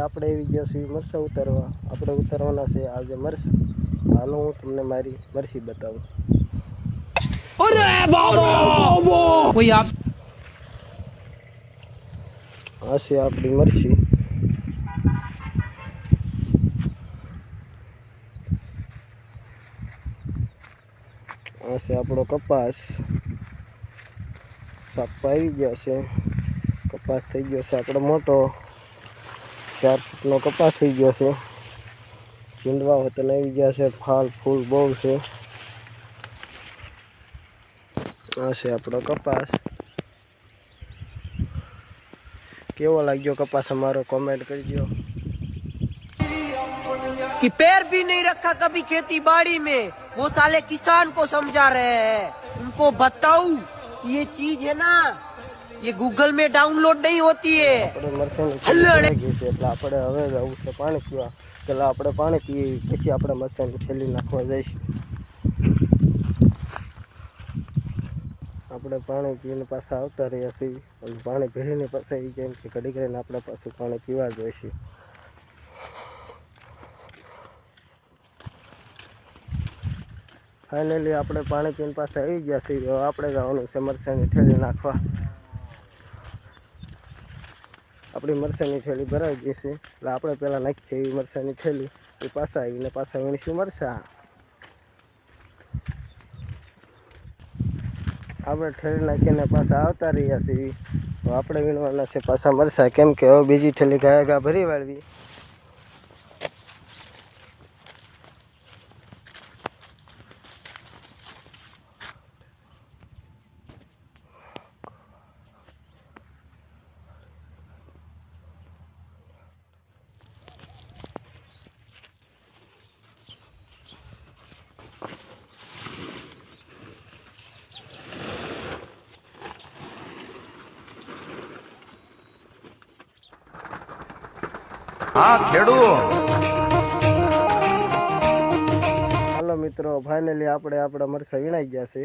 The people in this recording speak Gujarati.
આપણે આવી ગયા છીએ મરચાં ઉતારવા. આપણે ઉતારવાના છે આજે મરચાં. હાલો હું તમને મારી મરચી બતાવું. અરે બાબા કોઈ આપ આ છે આપણી મરચી. આ છે આપણો કપાસ. સાપા આવી ગયા છે. કપાસ થઈ ગયો છે આપણો મોટો. 4 ફૂટનો કપાસ થઈ ગયો છે. ચીંડવા વતન આવી ગયા છે. ફાલ ફૂલ બહુ છે. આ છે આપણો કપાસ. કેવો લાગ્યો કપાસ અમારો કમેન્ટ કરજો. कि पैर भी नहीं रखा कभी खेती बाड़ी में वो साले किसान को समझा रहे हैं उनको बताऊं ये चीज है ना ये गूगल में डाउनलोड नहीं होती है આપણે મરચાંની થેલી ગઈ છે એટલે આપણે હવે જવું છે પાણી પીવા. પેલા આપણે પાણી પીએ પછી આપણે મરચાંની થેલી નાખવા જઈશું. આપણે પાણી પીને પાછા આવતા રહ્યા છીએ. પાણી ભરીને પાછા આવી કેમ કે ઘડી કરીને આપણે પાછું પાણી પીવા જોઈશું. ફાઇનલી આપણે પાણી પીને પાછા આવી ગયા છીએ. હવે આપણે જવાનું છે મરચાંની થેલી નાખવા. આપણી મરચાંની થેલી ભરાઈ ગઈ છે એટલે આપણે પહેલાં નાખીએ એવી મરચાંની થેલી. એ પાછા આવીને પાછા વીણીશું મરચાં. આપણે થેલી નાખીને પાછા આવતા રહ્યા છીએ. તો આપણે વીણવાના છે પાછા મરચાં કેમ કે હવે બીજી થેલી ગાયા ભરી વાળવી. હા ખેડૂત. હાલો મિત્રો ફાઇનલી આપણે આપણા મરચાં વીણાઈ ગયા છે.